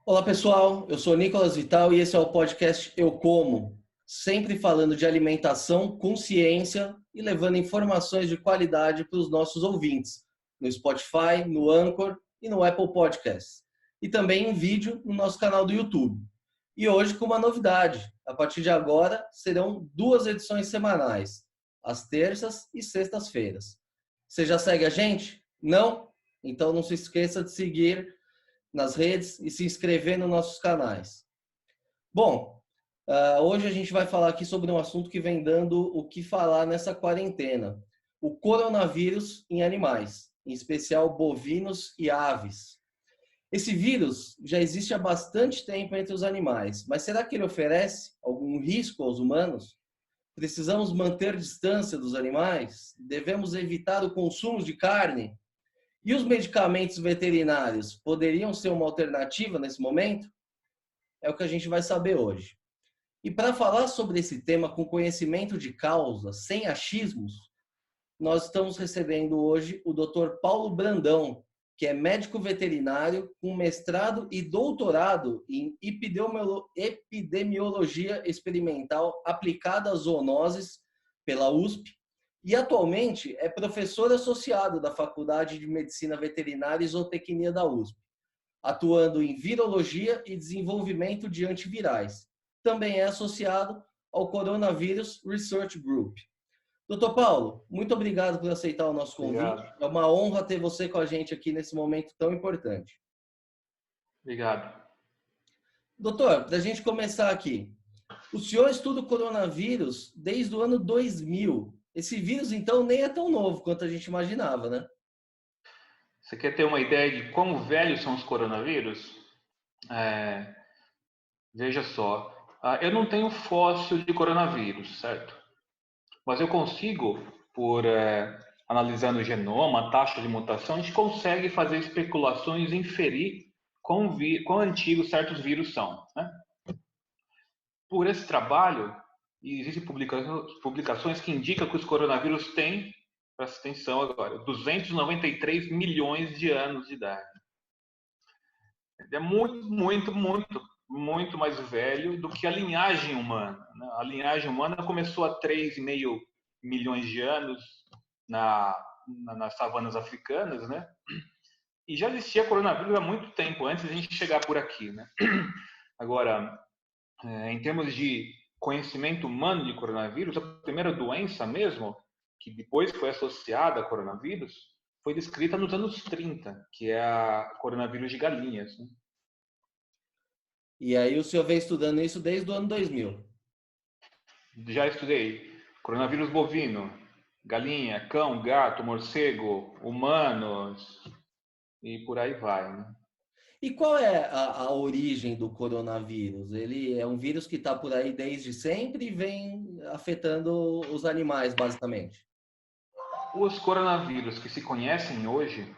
Olá pessoal, eu sou Nicolas Vital e esse é o podcast Eu Como, sempre falando de alimentação com ciência e levando informações de qualidade para os nossos ouvintes, no Spotify, no Anchor e no Apple Podcasts, e também em vídeo no nosso canal do YouTube. E hoje com uma novidade, a partir de agora serão 2 edições semanais, às terças e sextas-feiras. Você já segue a gente? Não? Então não se esqueça de seguir nas redes e se inscrever nos nossos canais. Bom, hoje a gente vai falar aqui sobre um assunto que vem dando o que falar nessa quarentena. O coronavírus em animais, em especial bovinos e aves. Esse vírus já existe há bastante tempo entre os animais, mas será que ele oferece algum risco aos humanos? Precisamos manter distância dos animais? Devemos evitar o consumo de carne? E os medicamentos veterinários poderiam ser uma alternativa nesse momento? É o que a gente vai saber hoje. E para falar sobre esse tema com conhecimento de causa, sem achismos, nós estamos recebendo hoje o Dr. Paulo Brandão, que é médico veterinário com mestrado e doutorado em epidemiologia experimental aplicada a zoonoses pela USP, e atualmente é professor associado da Faculdade de Medicina Veterinária e Zootecnia da USP, atuando em virologia e desenvolvimento de antivirais. Também é associado ao Coronavirus Research Group. Doutor Paulo, muito obrigado por aceitar o nosso convite. Obrigado. É uma honra ter você com a gente aqui nesse momento tão importante. Obrigado. Doutor, para a gente começar aqui, o senhor estuda o coronavírus desde o ano 2000. Esse vírus, então, nem é tão novo quanto a gente imaginava, né? Você quer ter uma ideia de quão velhos são os coronavírus? Veja só, eu não tenho fóssil de coronavírus, certo? Mas eu consigo, analisando o genoma, a taxa de mutação, a gente consegue fazer especulações e inferir quão antigos certos vírus são, né? Por esse trabalho, existem publicações que indicam que os coronavírus têm, presta atenção agora, 293 milhões de anos de idade. É muito mais velho do que a linhagem humana. A linhagem humana começou há 3,5 milhões de anos nas savanas africanas, né? E já existia coronavírus há muito tempo, antes de a gente chegar por aqui, né? Agora, em termos de conhecimento humano de coronavírus, a primeira doença mesmo, que depois foi associada a coronavírus, foi descrita nos anos 30, que é a coronavírus de galinhas, né? E aí o senhor vem estudando isso desde o ano 2000. Já estudei coronavírus bovino, galinha, cão, gato, morcego, humanos e por aí vai, né? E qual é a origem do coronavírus? Ele é um vírus que está por aí desde sempre e vem afetando os animais, basicamente. Os coronavírus que se conhecem hoje,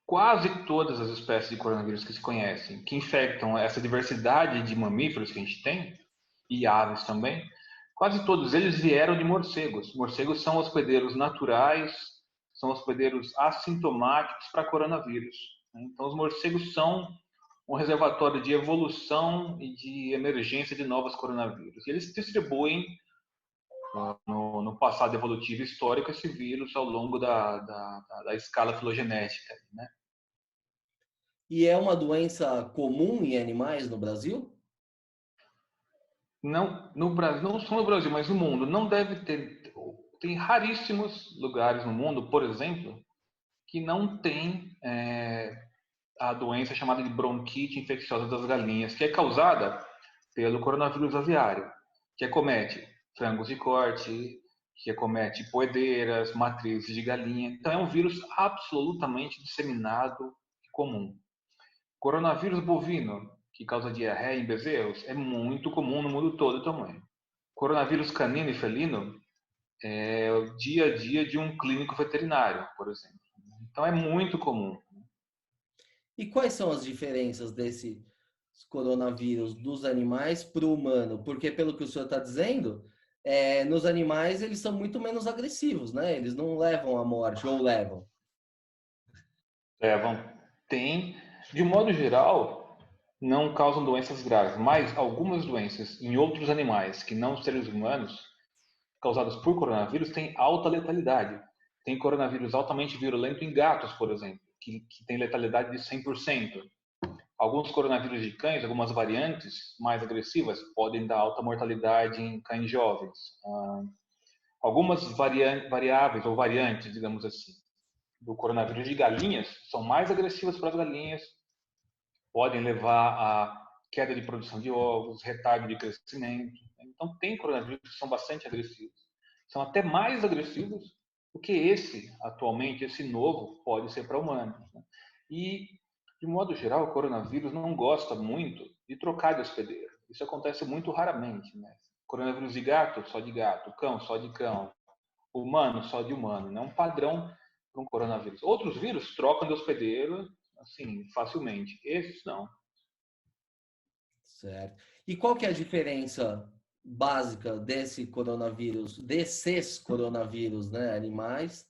quase todas as espécies de coronavírus que se conhecem, que infectam essa diversidade de mamíferos que a gente tem, e aves também, quase todos eles vieram de morcegos. Morcegos são hospedeiros naturais, são hospedeiros assintomáticos para coronavírus. Então, os morcegos são um reservatório de evolução e de emergência de novos coronavírus. E eles distribuem no passado evolutivo histórico esse vírus ao longo da escala filogenética, né? E é uma doença comum em animais no Brasil? Não, no Brasil, não só no Brasil, mas no mundo, não deve ter. Tem raríssimos lugares no mundo, por exemplo, que não tem a doença chamada de bronquite infecciosa das galinhas, que é causada pelo coronavírus aviário, que acomete frangos de corte, que acomete poedeiras, matrizes de galinha. Então é um vírus absolutamente disseminado e comum. Coronavírus bovino, que causa diarreia em bezerros, é muito comum no mundo todo também. Coronavírus canino e felino é o dia a dia de um clínico veterinário, por exemplo. Então é muito comum. E quais são as diferenças desse coronavírus dos animais para o humano? Porque, pelo que o senhor está dizendo, nos animais eles são muito menos agressivos, né? Eles não levam à morte, ou levam. Tem, de modo geral, não causam doenças graves, mas algumas doenças em outros animais que não seres humanos, causadas por coronavírus, têm alta letalidade. Tem coronavírus altamente virulento em gatos, por exemplo, que tem letalidade de 100%. Alguns coronavírus de cães, algumas variantes mais agressivas, podem dar alta mortalidade em cães jovens. Algumas variáveis ou variantes, digamos assim, do coronavírus de galinhas são mais agressivas para as galinhas, podem levar a queda de produção de ovos, retardo de crescimento. Então, tem coronavírus que são bastante agressivos. São até mais agressivos do que esse, atualmente, esse novo, pode ser para humanos. E, de modo geral, o coronavírus não gosta muito de trocar de hospedeiro. Isso acontece muito raramente. Né? Coronavírus de gato, só de gato. Cão, só de cão. Humano, só de humano. Não é um padrão para um coronavírus. Outros vírus trocam de hospedeiro assim, facilmente. Esses não. Certo. E qual que é a diferença básica desses coronavírus, né, animais,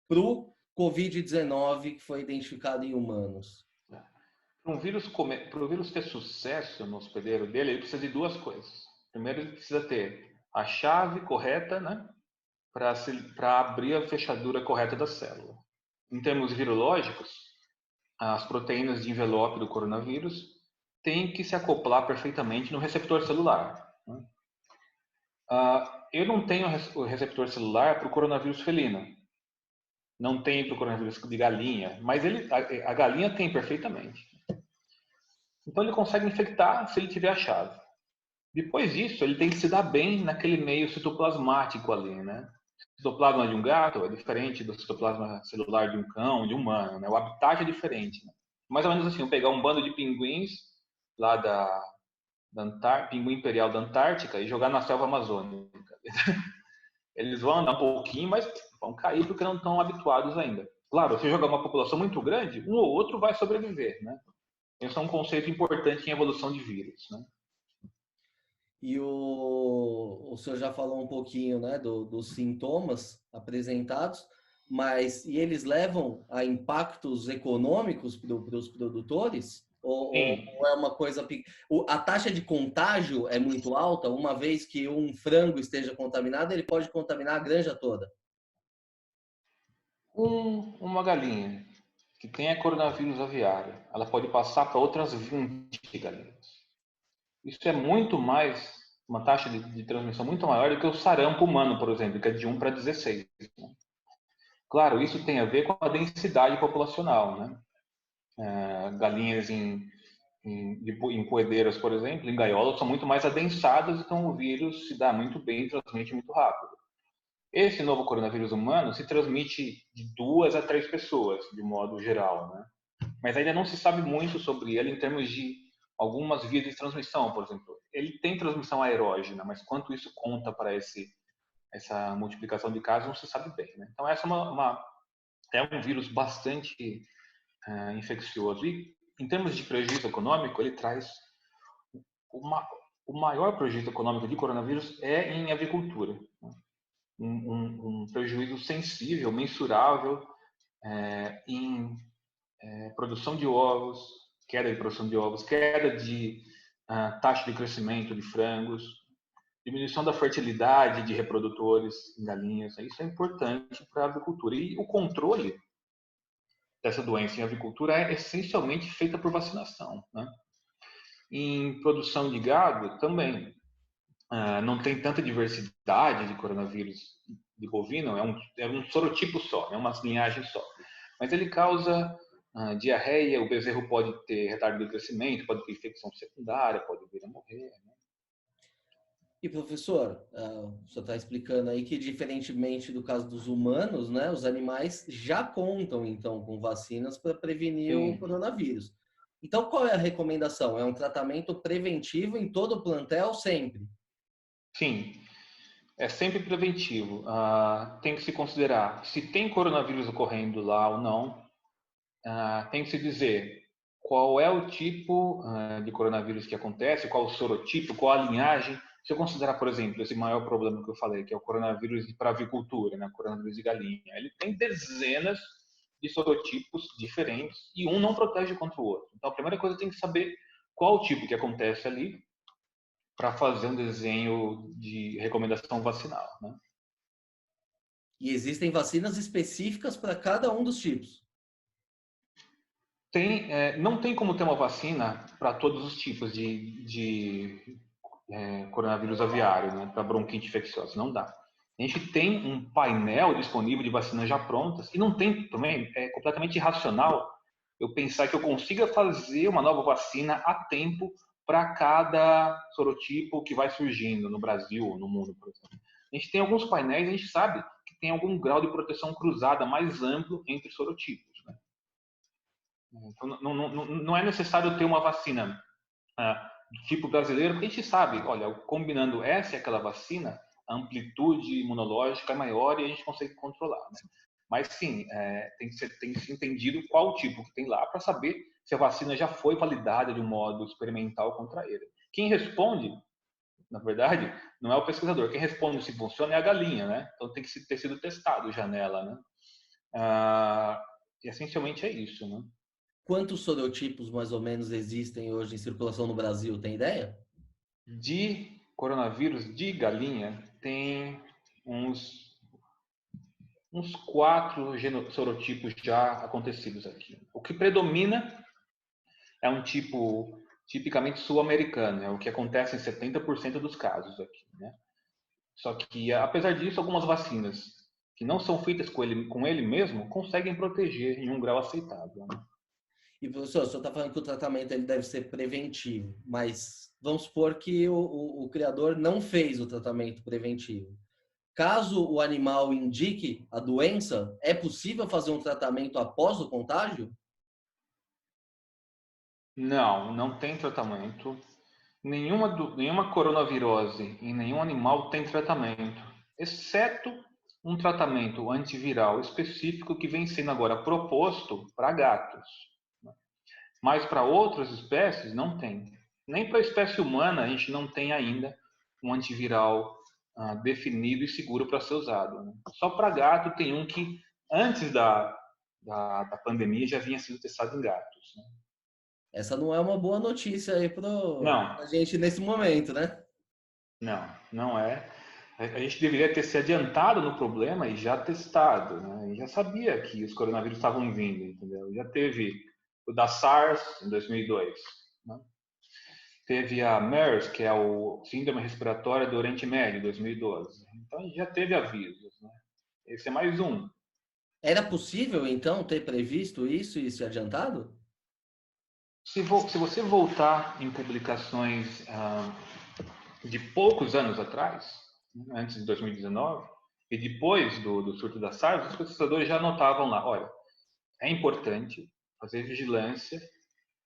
para o Covid-19 que foi identificado em humanos? Para o vírus ter sucesso no hospedeiro dele, ele precisa de duas coisas. Primeiro, ele precisa ter a chave correta, né, para abrir a fechadura correta da célula. Em termos virológicos, as proteínas de envelope do coronavírus têm que se acoplar perfeitamente no receptor celular. Né? Eu não tenho o receptor celular para o coronavírus felino. Não tem para o coronavírus de galinha, mas a galinha tem perfeitamente. Então ele consegue infectar se ele tiver a chave. Depois disso, ele tem que se dar bem naquele meio citoplasmático ali, né? O citoplasma de um gato é diferente do citoplasma celular de um cão, de um humano, né? O habitat é diferente, né? Mais ou menos assim, eu pegar um bando de pinguins lá pinguim imperial da Antártica e jogar na selva amazônica. Eles vão andar um pouquinho, mas vão cair porque não estão habituados ainda. Claro, se jogar uma população muito grande, um ou outro vai sobreviver, né? Esse é um conceito importante em evolução de vírus, né? E o senhor já falou um pouquinho, né, dos sintomas apresentados, mas e eles levam a impactos econômicos para os produtores? Sim, Ou é uma coisa... A taxa de contágio é muito alta, uma vez que um frango esteja contaminado, ele pode contaminar a granja toda. uma galinha que tenha coronavírus aviário, ela pode passar para outras 20 galinhas. Isso é muito mais, uma taxa de transmissão muito maior do que o sarampo humano, por exemplo, que é de 1 para 16. Né? Claro, isso tem a ver com a densidade populacional, né? Galinhas em poedeiras, por exemplo, em gaiolas, são muito mais adensadas, então o vírus se dá muito bem, transmite muito rápido. Esse novo coronavírus humano se transmite de 2 a 3 pessoas, de modo geral, né? Mas ainda não se sabe muito sobre ele em termos de algumas vias de transmissão, por exemplo. Ele tem transmissão aerógena, mas quanto isso conta para essa multiplicação de casos não se sabe bem, né? Então essa é um vírus bastante infeccioso. E em termos de prejuízo econômico, ele traz o maior prejuízo econômico de coronavírus é em agricultura. Né? Um prejuízo sensível, mensurável em produção de ovos, queda de produção de ovos, queda de taxa de crescimento de frangos, diminuição da fertilidade de reprodutores em galinhas. Isso é importante para a agricultura. E o controle dessa doença em agricultura é essencialmente feita por vacinação. Né? Em produção de gado também. Não tem tanta diversidade de coronavírus de bovino, é um sorotipo só, é uma linhagem só. Mas ele causa diarreia, o bezerro pode ter retardo de crescimento, pode ter infecção secundária, pode vir a morrer. Né? E professor, o senhor está explicando aí que, diferentemente do caso dos humanos, né, os animais já contam, então, com vacinas para prevenir o Sim, coronavírus. Então, qual é a recomendação? É um tratamento preventivo em todo o plantel, sempre? sim, é sempre preventivo. Tem que se considerar se tem coronavírus ocorrendo lá ou não. Tem que se dizer qual é o tipo de coronavírus que acontece, qual o sorotipo, qual a linhagem. Se eu considerar, por exemplo, esse maior problema que eu falei, que é o coronavírus para avicultura, né, coronavírus de galinha, ele tem dezenas de sorotipos diferentes e um não protege contra o outro. Então, a primeira coisa tem que saber qual o tipo que acontece ali para fazer um desenho de recomendação vacinal, né? E existem vacinas específicas para cada um dos tipos. Não tem como ter uma vacina para todos os tipos coronavírus aviário, né? Para bronquite infecciosa, não dá. A gente tem um painel disponível de vacinas já prontas e não tem também, é completamente irracional eu pensar que eu consiga fazer uma nova vacina a tempo para cada sorotipo que vai surgindo no Brasil ou no mundo, por exemplo. A gente tem alguns painéis, a gente sabe que tem algum grau de proteção cruzada mais amplo entre sorotipos, né? Então, não é necessário ter uma vacina do tipo brasileiro, porque a gente sabe, olha, combinando essa e aquela vacina, a amplitude imunológica é maior e a gente consegue controlar, né? Mas sim, tem que ser entendido qual tipo que tem lá para saber se a vacina já foi validada de um modo experimental contra ele. Quem responde, na verdade, não é o pesquisador. Quem responde se funciona é a galinha, né? Então tem que ter sido testado já nela, né? E essencialmente é isso, né? Quantos sorotipos mais ou menos existem hoje em circulação no Brasil? Tem ideia? De coronavírus de galinha tem uns 4 sorotipos já acontecidos aqui. O que predomina é um tipo tipicamente sul-americano, é o que acontece em 70% dos casos aqui, né? Só que, apesar disso, algumas vacinas que não são feitas com ele mesmo conseguem proteger em um grau aceitável, né? E professor, o senhor está falando que o tratamento ele deve ser preventivo, mas vamos supor que o criador não fez o tratamento preventivo. Caso o animal indique a doença, é possível fazer um tratamento após o contágio? Não tem tratamento. Nenhuma coronavirose em nenhum animal tem tratamento, exceto um tratamento antiviral específico que vem sendo agora proposto para gatos. Mas para outras espécies não tem. Nem para a espécie humana a gente não tem ainda um antiviral definido e seguro para ser usado, né? Só para gato tem um que antes da pandemia já vinha sido testado em gatos, né? Essa não é uma boa notícia aí para Não, a gente nesse momento, né? não é. A gente deveria ter se adiantado no problema e já testado, né? E já sabia que os coronavírus estavam vindo, entendeu? Já teve o da SARS em 2002, né? Teve a MERS, que é o Síndrome Respiratória do Oriente Médio, 2012. Então já teve avisos, né? Esse é mais um. Era possível, então, ter previsto isso e se adiantado? Se você voltar em publicações de poucos anos atrás, né, antes de 2019, e depois do surto da SARS, os pesquisadores já notavam lá, olha, é importante fazer vigilância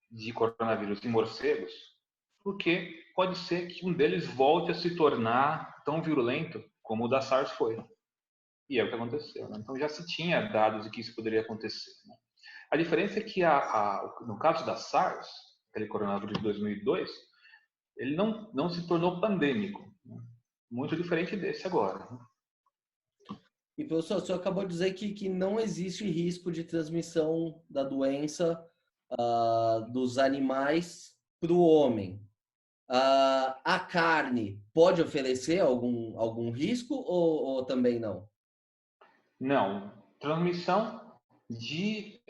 de coronavírus em morcegos, porque pode ser que um deles volte a se tornar tão virulento como o da SARS foi. E é o que aconteceu, né? Então já se tinha dados de que isso poderia acontecer, né? A diferença é que no caso da SARS, aquele coronavírus de 2002, ele não se tornou pandêmico, né? Muito diferente desse agora, né? E, professor, o senhor acabou de dizer que não existe risco de transmissão da doença dos animais para o homem. A carne pode oferecer algum risco ou também não? Não, transmissão de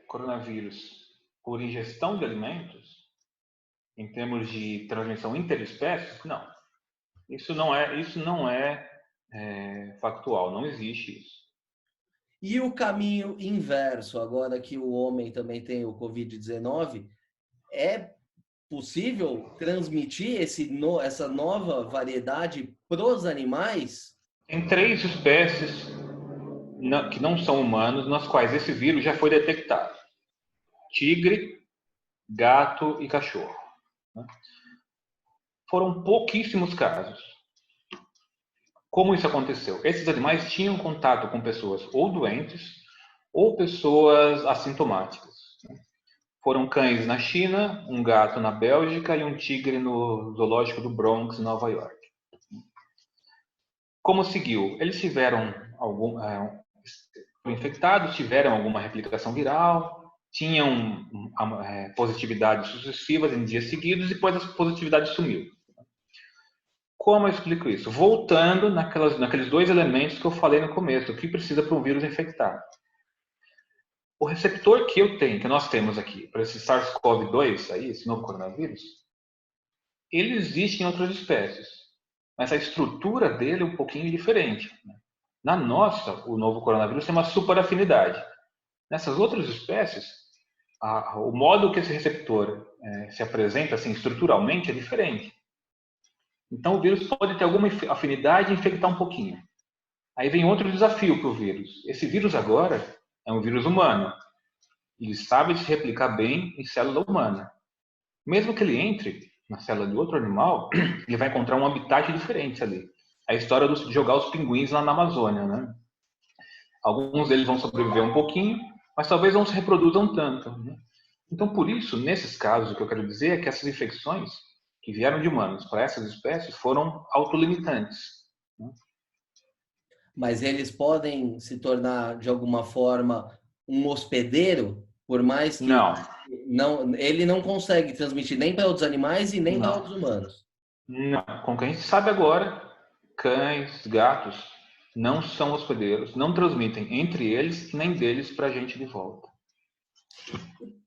coronavírus por ingestão de alimentos, em termos de transmissão interespécies, não. Isso não é factual, não existe isso. E o caminho inverso, agora que o homem também tem o Covid-19, é possível transmitir essa nova variedade para os animais? Tem 3 espécies que não são humanos, nas quais esse vírus já foi detectado: tigre, gato e cachorro, né? Foram pouquíssimos casos. Como isso aconteceu? Esses animais tinham contato com pessoas ou doentes ou pessoas assintomáticas. Foram cães na China, um gato na Bélgica e um tigre no zoológico do Bronx, Nova York. Como seguiu? Eles tiveram infectados tiveram alguma replicação viral, tinham positividades sucessivas em dias seguidos e depois a positividade sumiu. Como eu explico isso? Voltando naqueles dois elementos que eu falei no começo, o que precisa para um vírus infectar. O receptor que nós temos aqui, para esse SARS-CoV-2, esse novo coronavírus, ele existe em outras espécies, mas a estrutura dele é um pouquinho diferente. Na nossa, o novo coronavírus tem uma superafinidade. Nessas outras espécies, o modo que esse receptor se apresenta assim, estruturalmente é diferente. Então, o vírus pode ter alguma afinidade e infectar um pouquinho. Aí vem outro desafio para o vírus. Esse vírus agora é um vírus humano. Ele sabe se replicar bem em célula humana. Mesmo que ele entre na célula de outro animal, ele vai encontrar um habitat diferente ali. A história de jogar os pinguins lá na Amazônia, né? Alguns deles vão sobreviver um pouquinho, mas talvez não se reproduzam tanto, né? Então, por isso, nesses casos, o que eu quero dizer é que essas infecções que vieram de humanos para essas espécies foram autolimitantes, né? Mas eles podem se tornar, de alguma forma, um hospedeiro, por mais que Não, ele não consegue transmitir nem para outros animais e nem para não, outros humanos. não. Com o que a gente sabe agora, cães, gatos não são hospedeiros, não transmitem entre eles e nem deles para a gente de volta.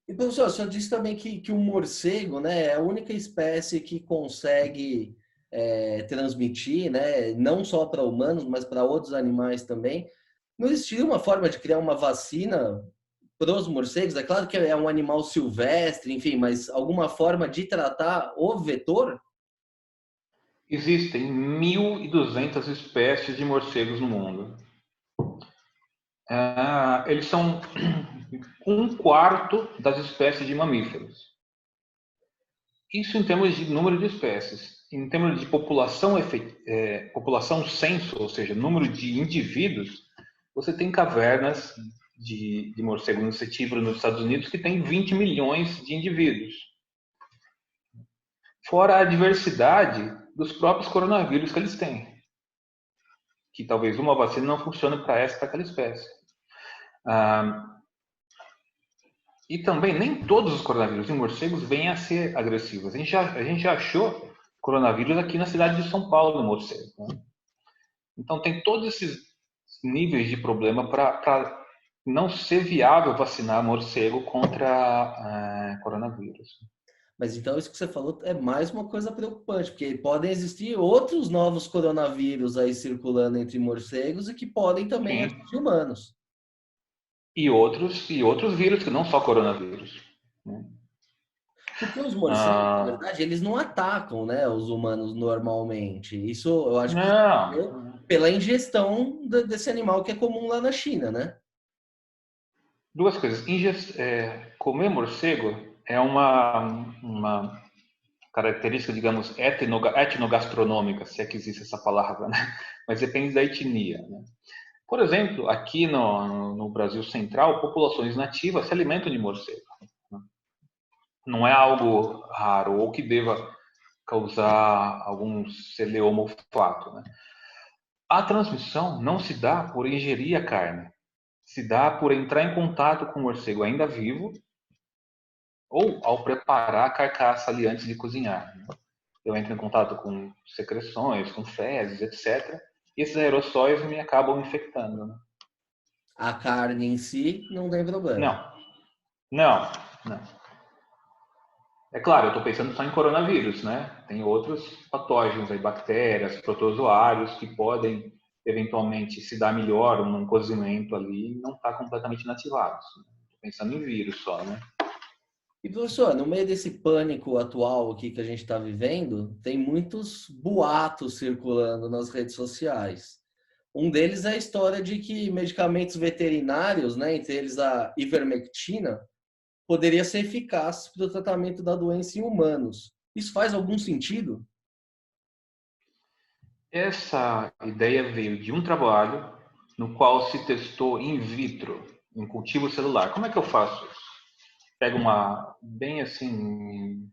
E, professor, o senhor disse também que o morcego, né, é a única espécie que consegue transmitir, né, não só para humanos, mas para outros animais também. Não existiria uma forma de criar uma vacina para os morcegos? É claro que é um animal silvestre, enfim, mas alguma forma de tratar o vetor? Existem 1.200 espécies de morcegos no mundo. Eles são 1/4 das espécies de mamíferos. Isso em termos de número de espécies. Em termos de população censo, ou seja, número de indivíduos, você tem cavernas de morcego insetívoro nos Estados Unidos que tem 20 milhões de indivíduos. Fora a diversidade dos próprios coronavírus que eles têm. Que talvez uma vacina não funcione para aquela espécie. E também nem todos os coronavírus em morcegos vêm a ser agressivos. A gente já achou coronavírus aqui na cidade de São Paulo, no morcego, né? Então tem todos esses níveis de problema para não ser viável vacinar morcego contra coronavírus. Mas então isso que você falou é mais uma coisa preocupante, porque podem existir outros novos coronavírus aí circulando entre morcegos e que podem também Sim. atingir humanos. E outros vírus que não só coronavírus, né? Porque os morcegos, na verdade, eles não atacam, né, os humanos normalmente. Isso eu acho que Não. pela ingestão desse animal que é comum lá na China, né? Duas coisas. Comer morcego é uma característica, digamos, etnogastronômica, se é que existe essa palavra, né? Mas depende da etnia, né? Por exemplo, aqui no Brasil Central, populações nativas se alimentam de morcego, né? Não é algo raro ou que deva causar algum celeoma olfato, né? A transmissão não se dá por ingerir a carne, se dá por entrar em contato com o morcego ainda vivo ou ao preparar a carcaça ali antes de cozinhar, né? Eu entro em contato com secreções, com fezes, etc. E esses aerossóis me acabam infectando, né? A carne em si não tem problema. Não, não, não. É claro, eu estou pensando só em coronavírus, né? Tem outros patógenos aí, bactérias, protozoários que podem eventualmente se dar melhor num cozimento ali e não estar completamente inativados. Estou pensando em vírus só, né? E, professor, no meio desse pânico atual aqui que a gente está vivendo, tem muitos boatos circulando nas redes sociais. Um deles é a história de que medicamentos veterinários, né, entre eles a ivermectina, poderia ser eficaz para o tratamento da doença em humanos. Isso faz algum sentido? Essa ideia veio de um trabalho no qual se testou in vitro, em cultivo celular. Como é que eu faço isso? Pego bem assim,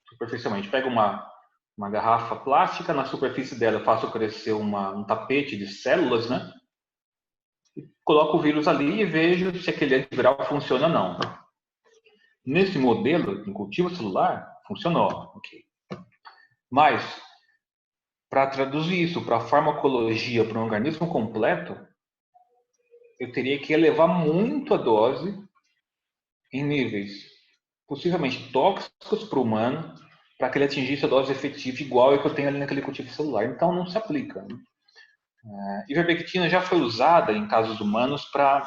superficialmente, pego uma garrafa plástica, na superfície dela eu faço crescer um tapete de células, né? Coloco o vírus ali e vejo se aquele antiviral funciona ou não. Nesse modelo, em cultivo celular, funcionou. Okay. Mas, para traduzir isso para a farmacologia, para um organismo completo, eu teria que elevar muito a dose em níveis possivelmente tóxicos para o humano, para que ele atingisse a dose efetiva igual a que eu tenho ali naquele cultivo celular. Então, não se aplica. Né? Ivermectina já foi usada em casos humanos para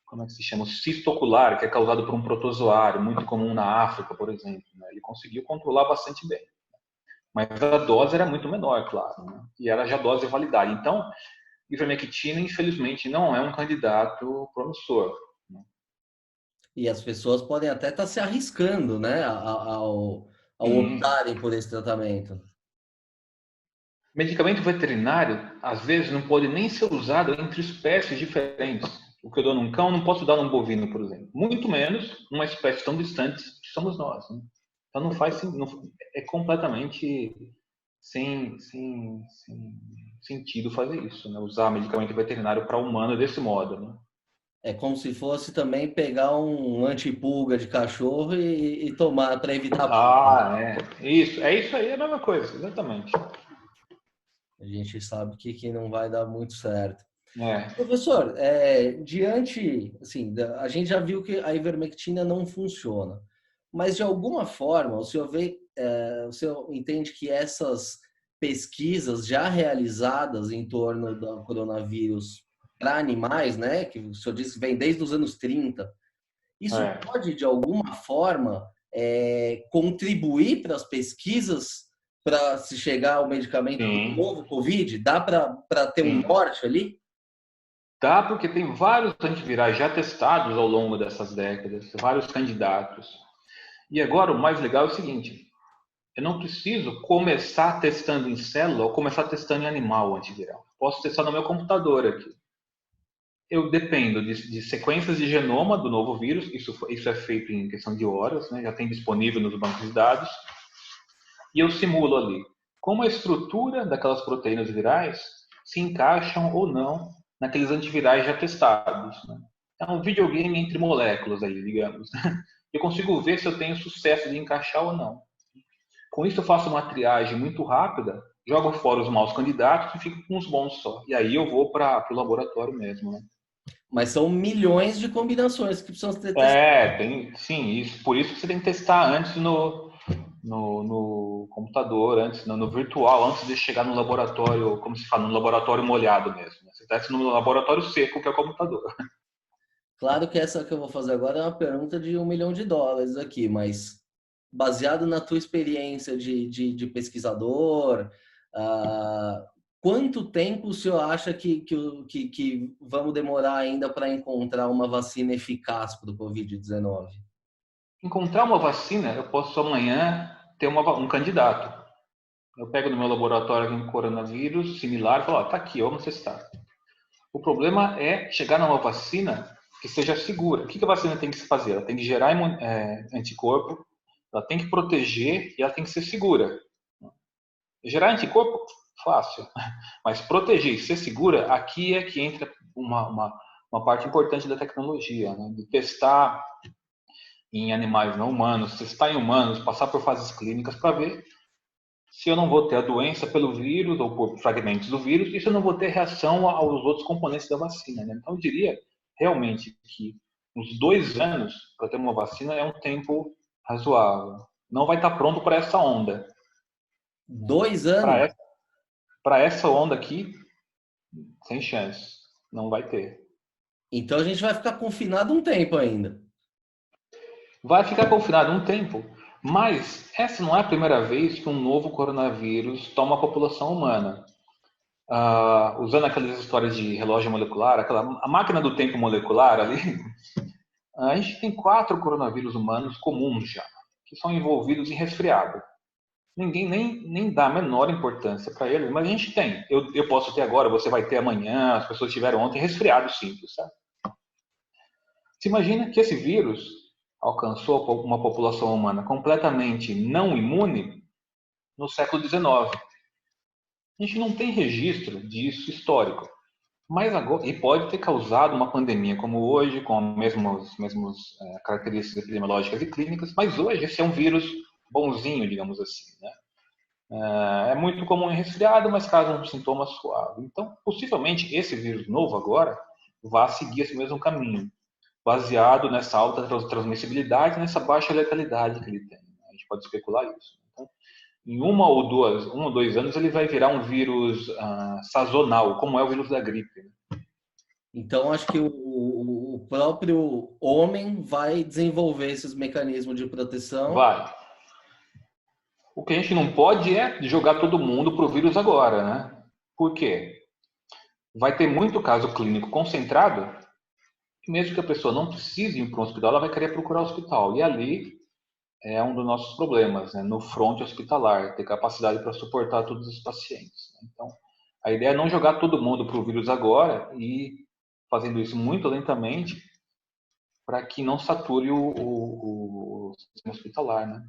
como é que se chama? O cisto ocular, que é causado por um protozoário, muito comum na África, por exemplo. Né? Ele conseguiu controlar bastante bem. Mas a dose era muito menor, claro. Né? E era já dose validada. Então, ivermectina, infelizmente, não é um candidato promissor. Né? E as pessoas podem até estar se arriscando, né, ao optarem por esse tratamento. Medicamento veterinário, às vezes, não pode nem ser usado entre espécies diferentes. O que eu dou num cão, não posso dar num bovino, por exemplo. Muito menos numa espécie tão distante que somos nós. Né? Então, não faz é completamente sem sentido fazer isso, né? Usar medicamento veterinário para humano desse modo. Né? É como se fosse também pegar um antipulga de cachorro e tomar para evitar pulga. Ah, é. Isso. É isso aí, é a mesma coisa, exatamente. A gente sabe que não vai dar muito certo. É. Professor, diante, assim, a gente já viu que a ivermectina não funciona, mas de alguma forma o senhor entende que essas pesquisas já realizadas em torno do coronavírus para animais, né, que o senhor disse que vem desde os anos 30, isso pode de alguma forma contribuir para as pesquisas para se chegar ao medicamento do Sim. novo Covid? Dá para ter um Sim. norte ali? Dá porque tem vários antivirais já testados ao longo dessas décadas, vários candidatos. E agora o mais legal é o seguinte, eu não preciso começar testando em célula ou começar testando em animal o antiviral. Posso testar no meu computador aqui. Eu dependo de sequências de genoma do novo vírus, isso é feito em questão de horas, né? Já tem disponível nos bancos de dados, e eu simulo ali como a estrutura daquelas proteínas virais se encaixam ou não naqueles antivirais já testados. Né? É um videogame entre moléculas aí, digamos. Eu consigo ver se eu tenho sucesso de encaixar ou não. Com isso eu faço uma triagem muito rápida, jogo fora os maus candidatos e fico com os bons só. E aí eu vou para o laboratório mesmo. Né? Mas são milhões de combinações que precisam ser testadas. Sim, isso. Por isso que você tem que testar antes no computador, antes no virtual, antes de chegar no laboratório, como se fala, no laboratório molhado mesmo. Né? Você testa no laboratório seco, que é o computador. Claro que essa que eu vou fazer agora é uma pergunta de US$ 1 milhão aqui, mas baseado na tua experiência de pesquisador, quanto tempo o senhor acha que vamos demorar ainda para encontrar uma vacina eficaz para o Covid-19? Encontrar uma vacina, eu posso amanhã ter um candidato. Eu pego no meu laboratório um coronavírus similar e falo, ó, tá aqui, vamos testar. O problema é chegar numa vacina que seja segura. O que a vacina tem que fazer? Ela tem que gerar anticorpo, ela tem que proteger e ela tem que ser segura. Gerar anticorpo, fácil. Mas proteger e ser segura, aqui é que entra uma parte importante da tecnologia, né? De testar em animais não humanos, testar em humanos, passar por fases clínicas para ver se eu não vou ter a doença pelo vírus ou por fragmentos do vírus e se eu não vou ter reação aos outros componentes da vacina. Né? Então, eu diria realmente que uns 2 anos para ter uma vacina é um tempo razoável. Não vai estar pronto para essa onda. 2 anos? Para essa onda aqui, sem chance. Não vai ter. Então a gente vai ficar confinado um tempo ainda. Vai ficar confinado um tempo, mas essa não é a primeira vez que um novo coronavírus toma a população humana. Usando aquelas histórias de relógio molecular, a máquina do tempo molecular ali, a gente tem 4 coronavírus humanos comuns já, que são envolvidos em resfriado. Ninguém nem dá a menor importância para eles, mas a gente tem. Eu posso ter agora, você vai ter amanhã, as pessoas tiveram ontem resfriado simples, sabe? Você imagina que esse vírus alcançou uma população humana completamente não imune no século XIX. A gente não tem registro disso histórico. Mas agora, e pode ter causado uma pandemia como hoje, com as mesmas características epidemiológicas e clínicas, mas hoje esse é um vírus bonzinho, digamos assim, né? É muito comum em resfriado, mas causa um sintoma suave. Então, possivelmente, esse vírus novo agora vai seguir esse mesmo caminho, baseado nessa alta transmissibilidade, nessa baixa letalidade que ele tem. A gente pode especular isso. Então, em um ou dois anos, ele vai virar um vírus sazonal, como é o vírus da gripe. Então, acho que o próprio homem vai desenvolver esses mecanismos de proteção. Vai. O que a gente não pode é jogar todo mundo para o vírus agora, né? Por quê? Vai ter muito caso clínico concentrado, e mesmo que a pessoa não precise ir para um hospital, ela vai querer procurar o hospital. E ali é um dos nossos problemas, né? No fronte hospitalar, ter capacidade para suportar todos os pacientes. Então, a ideia é não jogar todo mundo para o vírus agora e fazendo isso muito lentamente para que não sature o sistema hospitalar, né?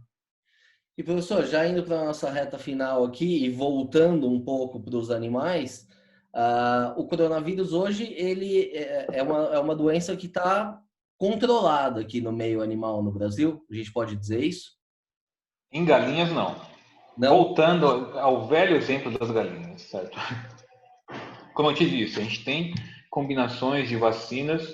E, professor, já indo para a nossa reta final aqui e voltando um pouco para os animais, o coronavírus hoje ele é uma doença que está controlada aqui no meio animal no Brasil, a gente pode dizer isso? Em galinhas, não. Não? Voltando ao velho exemplo das galinhas, certo? Como eu te disse, a gente tem combinações de vacinas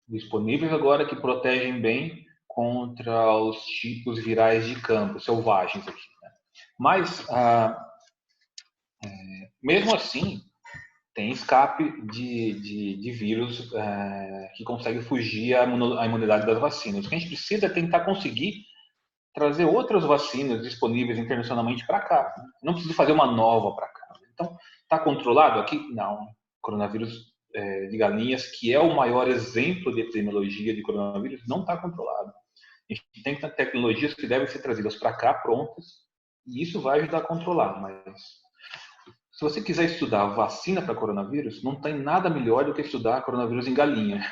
disponíveis agora que protegem bem contra os tipos virais de campo, selvagens aqui. Né? Mas, mesmo assim, tem escape de vírus que consegue fugir à imunidade das vacinas. O que a gente precisa é tentar conseguir trazer outras vacinas disponíveis internacionalmente para cá. Não precisa fazer uma nova para cá. Então, está controlado aqui? Não. Coronavírus de galinhas, que é o maior exemplo de epidemiologia de coronavírus, não está controlado. A gente tem tecnologias que devem ser trazidas para cá prontas, e isso vai ajudar a controlar. Mas se você quiser estudar vacina para coronavírus, não tem nada melhor do que estudar coronavírus em galinha.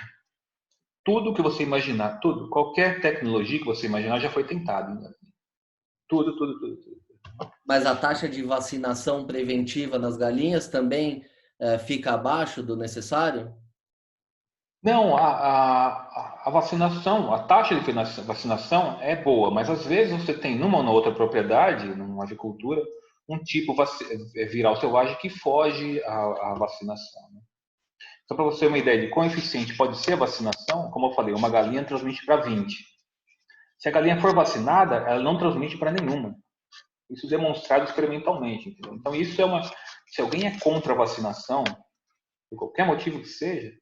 Tudo que você imaginar, tudo, qualquer tecnologia que você imaginar já foi tentado em galinha. Tudo, tudo, tudo, tudo. Mas a taxa de vacinação preventiva nas galinhas também fica abaixo do necessário? Não, a vacinação, a taxa de vacinação é boa, mas às vezes você tem numa ou na outra propriedade, numa avicultura, um tipo viral selvagem que foge à vacinação. Né? Só para você ter uma ideia de quão eficiente pode ser a vacinação, como eu falei, uma galinha transmite para 20. Se a galinha for vacinada, ela não transmite para nenhuma. Isso demonstrado experimentalmente. Entendeu? Então, isso é se alguém é contra a vacinação, por qualquer motivo que seja,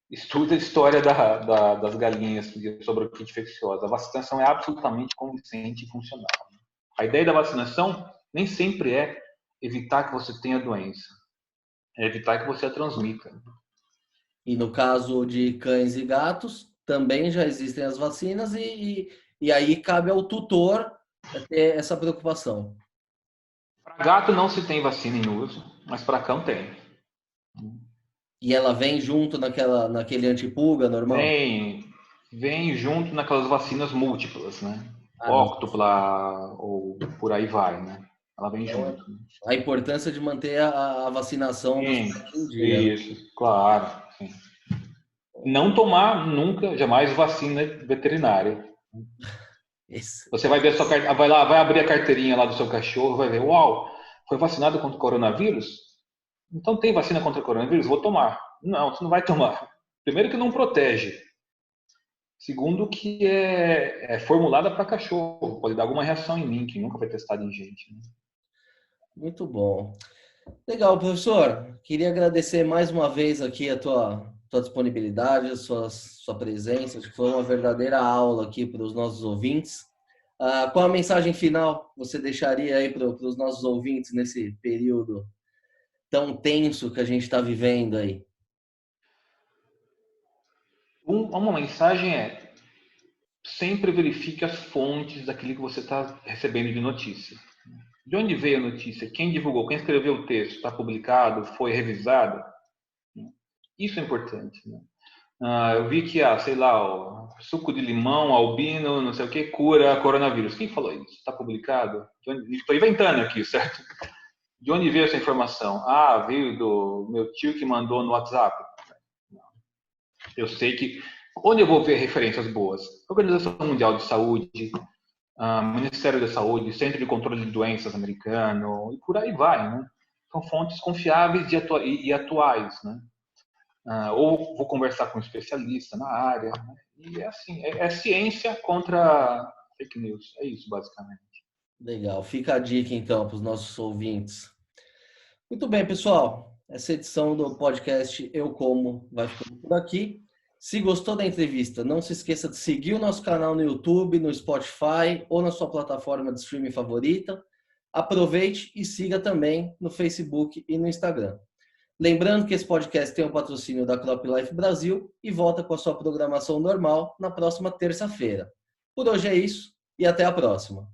estuda a história das galinhas sobre a bronquite infecciosa. A vacinação é absolutamente convincente e funcional. A ideia da vacinação nem sempre é evitar que você tenha doença, é evitar que você a transmita. E no caso de cães e gatos, também já existem as vacinas e aí cabe ao tutor ter essa preocupação. Para gato não se tem vacina em uso, mas para cão tem. E ela vem junto naquele antipulga normal? Vem junto naquelas vacinas múltiplas, né? Não. Óctupla ou por aí vai, né? Ela vem Então, junto. Né? a importância de manter a vacinação dos Sim, pets em dia. Né? isso, claro. Sim. Não tomar nunca, jamais vacina veterinária. Isso. Você vai ver a sua vai abrir a carteirinha lá do seu cachorro, vai ver, uau, foi vacinado contra o coronavírus? Então tem vacina contra o coronavírus? Vou tomar. Não, você não vai tomar. Primeiro que não protege. Segundo que é formulada para cachorro. Pode dar alguma reação em mim, que nunca foi testado em gente. Né? Muito bom. Legal, professor. Queria agradecer mais uma vez aqui a tua disponibilidade, sua presença. Acho que foi uma verdadeira aula aqui para os nossos ouvintes. Qual a mensagem final você deixaria aí para os nossos ouvintes nesse período tão tenso que a gente está vivendo aí? Uma mensagem é: sempre verifique as fontes daquilo que você está recebendo de notícia. De onde veio a notícia? Quem divulgou? Quem escreveu o texto? Está publicado? Foi revisado? Isso é importante. Né? Eu vi que, sei lá, suco de limão, albino, não sei o que, cura coronavírus. Quem falou isso? Está publicado? Estou inventando aqui, certo? De onde veio essa informação? Ah, veio do meu tio que mandou no WhatsApp. Não. Eu sei que... Onde eu vou ver referências boas? Organização Mundial de Saúde, Ministério da Saúde, Centro de Controle de Doenças americano, e por aí vai, né? São fontes confiáveis e atuais, né? Ou vou conversar com um especialista na área, né? E é assim, é ciência contra fake news, é isso basicamente. Legal, fica a dica então para os nossos ouvintes. Muito bem, pessoal, essa edição do podcast Eu Como vai ficando por aqui. Se gostou da entrevista, não se esqueça de seguir o nosso canal no YouTube, no Spotify ou na sua plataforma de streaming favorita. Aproveite e siga também no Facebook e no Instagram. Lembrando que esse podcast tem o patrocínio da Crop Life Brasil e volta com a sua programação normal na próxima terça-feira. Por hoje é isso e até a próxima.